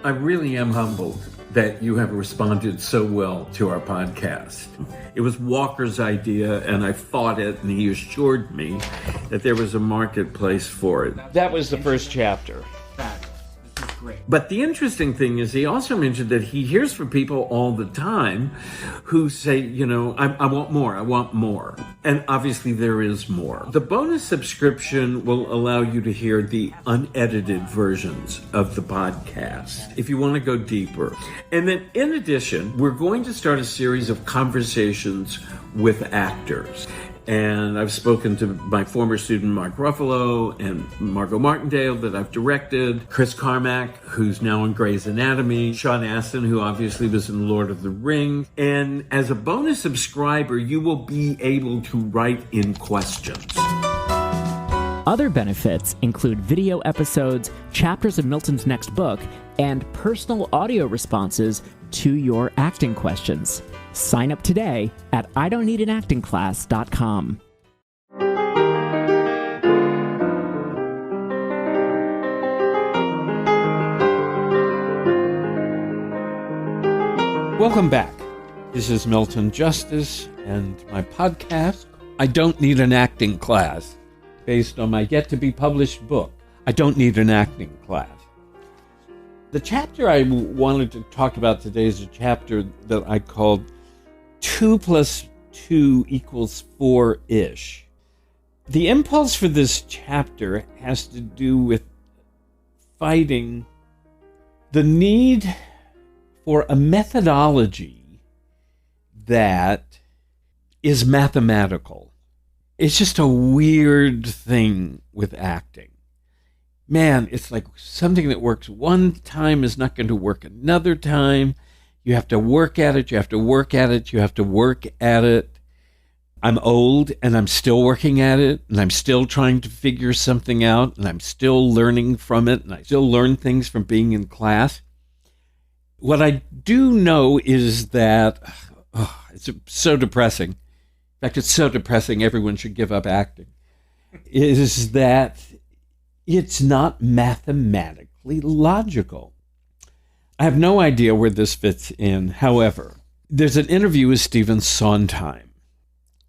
I really am humbled that you have responded so well to our podcast. It was Walker's idea, and I fought it, and he assured me that there was a marketplace for it. That was the first chapter. This is great. But the interesting thing is he also mentioned that he hears from people all the time who say, you know, I want more, I want more. And obviously there is more. The bonus subscription will allow you to hear the unedited versions of the podcast if you want to go deeper. And then in addition, we're going to start a series of conversations with actors. And I've spoken to my former student, Mark Ruffalo, and Margot Martindale, that I've directed, Chris Carmack, who's now in Grey's Anatomy, Sean Astin, who obviously was in Lord of the Rings. And as a bonus subscriber, you will be able to write in questions. Other benefits include video episodes, chapters of Milton's next book, and personal audio responses to your acting questions. Sign up today at idon'tneedanactingclass.com. Welcome back. This is Milton Justice and my podcast, I Don't Need an Acting Class, based on my yet-to-be-published book, I Don't Need an Acting Class. The chapter I wanted to talk about today is a chapter that I called 2 + 2 = 4-ish. The impulse for this chapter has to do with fighting the need for a methodology that is mathematical. It's just a weird thing with acting. Man, it's like something that works one time is not going to work another time. You have to work at it, you have to work at it, you have to work at it. I'm old and I'm still working at it, and I'm still trying to figure something out, and I'm still learning from it, and I still learn things from being in class. What I do know is that it's so depressing. In fact, it's so depressing everyone should give up acting. Is that it's not mathematically logical. I have no idea where this fits in. However, there's an interview with Stephen Sondheim,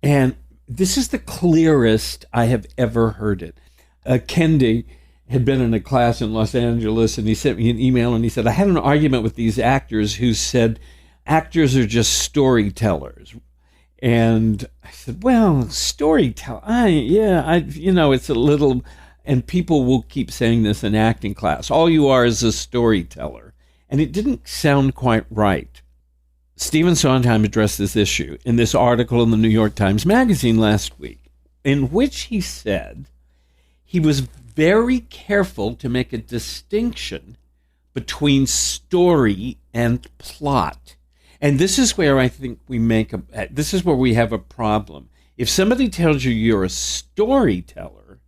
and this is the clearest I have ever heard it. Kendi had been in a class in Los Angeles, and he sent me an email, and he said, I had an argument with these actors who said actors are just storytellers. And I said, well, storyteller, it's a little... And people will keep saying this in acting class. All you are is a storyteller. And it didn't sound quite right. Stephen Sondheim addressed this issue in this article in the New York Times Magazine last week, in which he said he was very careful to make a distinction between story and plot. And this is where I think this is where we have a problem. If somebody tells you you're a storyteller,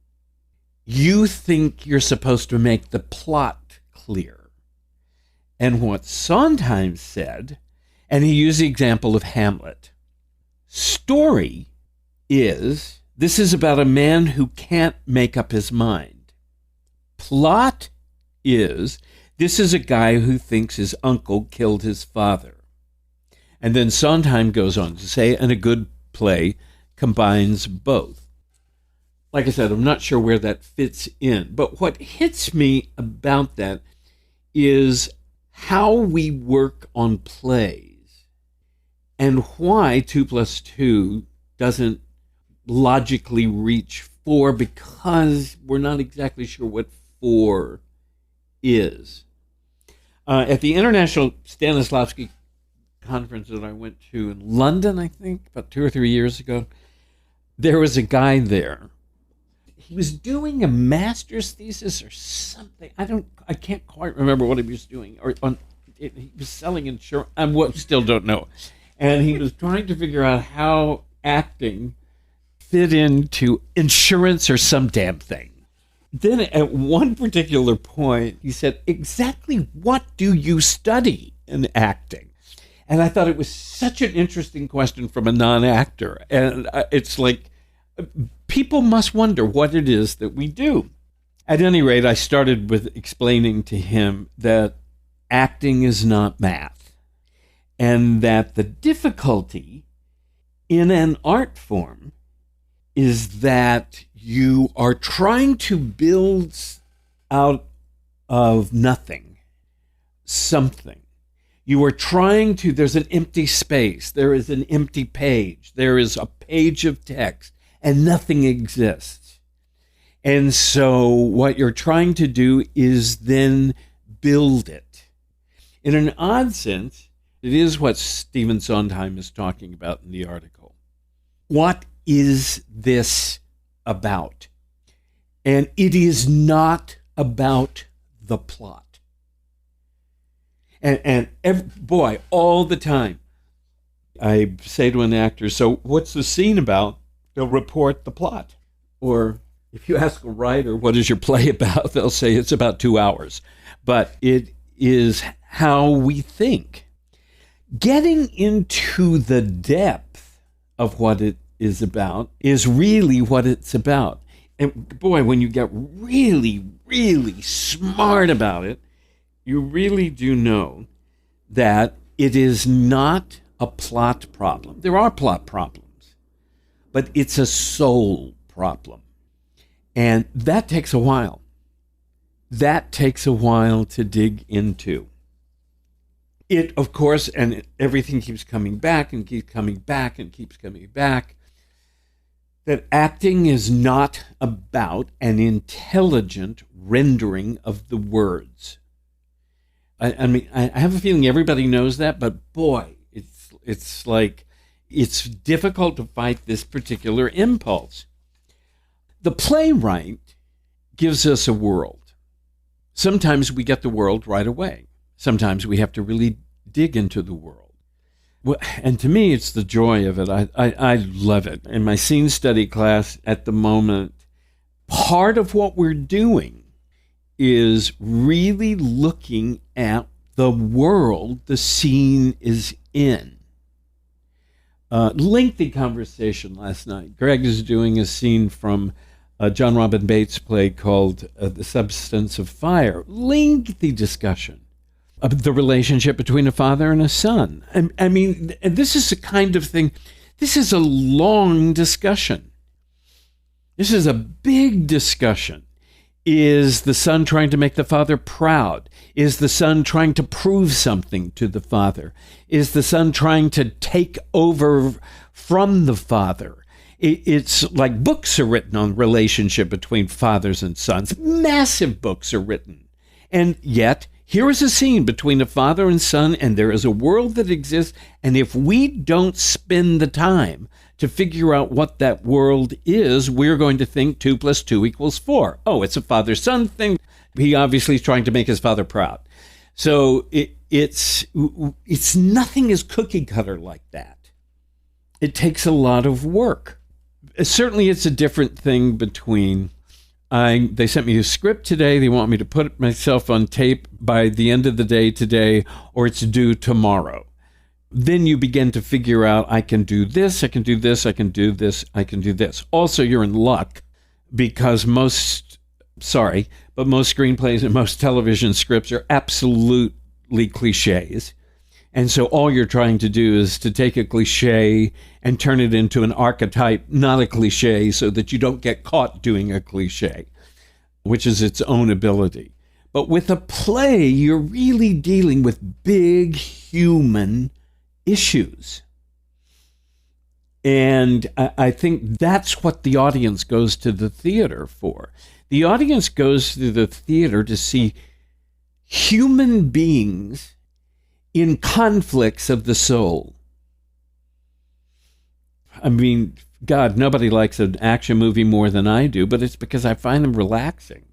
you think you're supposed to make the plot clear. And what Sondheim said, and he used the example of Hamlet, story is, this is about a man who can't make up his mind. Plot is, this is a guy who thinks his uncle killed his father. And then Sondheim goes on to say, and a good play combines both. Like I said, I'm not sure where that fits in. But what hits me about that is how we work on plays and why 2 + 2 doesn't logically reach 4, because we're not exactly sure what 4 is. At the International Stanislavski conference that I went to in London, I think, about 2 or 3 years ago, there was a guy there. He was doing a master's thesis or something. I can't quite remember what he was doing. He was selling insurance. I still don't know. And he was trying to figure out how acting fit into insurance or some damn thing. Then at one particular point, he said, exactly what do you study in acting? And I thought it was such an interesting question from a non-actor. And it's like, people must wonder what it is that we do. At any rate, I started with explaining to him that acting is not math, and that the difficulty in an art form is that you are trying to build out of nothing something. You are trying to, there's an empty space, there is an empty page, there is a page of text, and nothing exists. And so what you're trying to do is then build it. In an odd sense, it is what Stephen Sondheim is talking about in the article. What is this about? And it is not about the plot. And boy, all the time, I say to an actor, so what's the scene about? They'll report the plot. Or if you ask a writer, what is your play about? They'll say it's about 2 hours. But it is how we think. Getting into the depth of what it is about is really what it's about. And boy, when you get really, really smart about it, you really do know that it is not a plot problem. There are plot problems, but it's a soul problem. And that takes a while. That takes a while to dig into. It, of course, and everything keeps coming back and keeps coming back and keeps coming back, that acting is not about an intelligent rendering of the words. I mean, I have a feeling everybody knows that, but boy, it's like, it's difficult to fight this particular impulse. The playwright gives us a world. Sometimes we get the world right away. Sometimes we have to really dig into the world. Well, and to me, it's the joy of it. I love it. In my scene study class at the moment, part of what we're doing is really looking at the world the scene is in. Lengthy conversation last night. Greg is doing a scene from John Robin Bates' play called The Substance of Fire. Lengthy discussion of the relationship between a father and a son. I mean, this is the kind of thing, this is a long discussion. This is a big discussion. Is the son trying to make the father proud? Is the son trying to prove something to the father? Is the son trying to take over from the father? It's like books are written on the relationship between fathers and sons. Massive books are written. And yet, here is a scene between a father and son, and there is a world that exists. And if we don't spend the time to figure out what that world is, we're going to think 2 + 2 = 4. Oh, it's a father-son thing. He obviously is trying to make his father proud. So it's nothing is cookie cutter like that. It takes a lot of work. Certainly, it's a different thing between they sent me a script today. They want me to put myself on tape by the end of the day today, or it's due tomorrow. Then you begin to figure out, I can do this, I can do this, I can do this, I can do this. Also, you're in luck because most screenplays and most television scripts are absolutely cliches. And so all you're trying to do is to take a cliche and turn it into an archetype, not a cliche, so that you don't get caught doing a cliche, which is its own ability. But with a play, you're really dealing with big human issues. And I think that's what the audience goes to the theater for. The audience goes to the theater to see human beings in conflicts of the soul. I mean, God, nobody likes an action movie more than I do, but it's because I find them relaxing.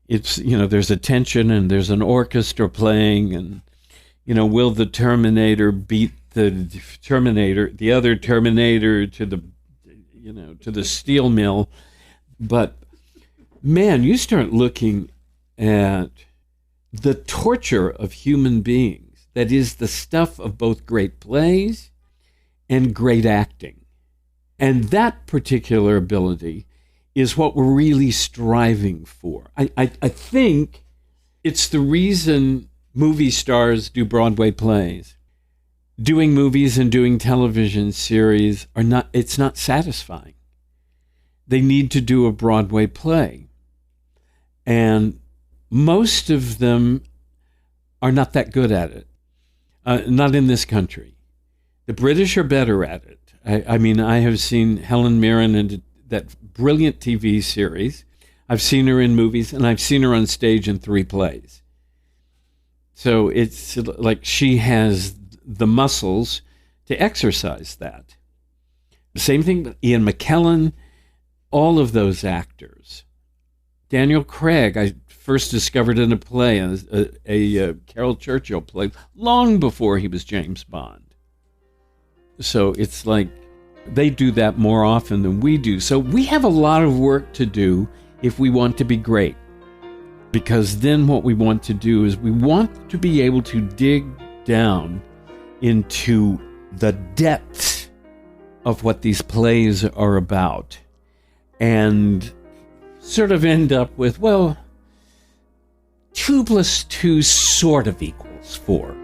It's, there's a tension and there's an orchestra playing and, will the Terminator beat the other Terminator to the steel mill? But man, you start looking at the torture of human beings that is the stuff of both great plays and great acting. And that particular ability is what we're really striving for. I think it's the reason movie stars do Broadway plays. Doing movies and doing television series it's not satisfying. They need to do a Broadway play. And most of them are not that good at it. Not in this country. The British are better at it. I mean, I have seen Helen Mirren in that brilliant TV series. I've seen her in movies, and I've seen her on stage in 3 plays. So it's like she has the muscles to exercise that. Same thing with Ian McKellen, all of those actors. Daniel Craig, I first discovered in a play, a Carol Churchill play, long before he was James Bond. So it's like they do that more often than we do. So we have a lot of work to do if we want to be great. Because then what we want to do is we want to be able to dig down into the depths of what these plays are about and sort of end up with, well, 2 + 2 sort of equals 4.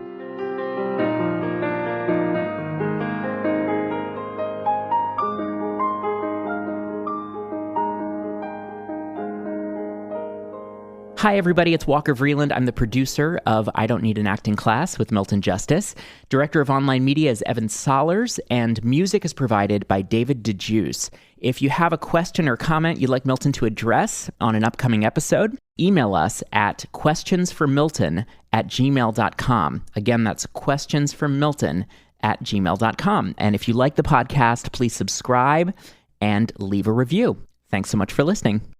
Hi, everybody. It's Walker Vreeland. I'm the producer of I Don't Need an Acting Class with Milton Justice. Director of online media is Evan Solers, and music is provided by David DeJuice. If you have a question or comment you'd like Milton to address on an upcoming episode, email us at questionsformilton@gmail.com. Again, that's questionsformilton@gmail.com. And if you like the podcast, please subscribe and leave a review. Thanks so much for listening.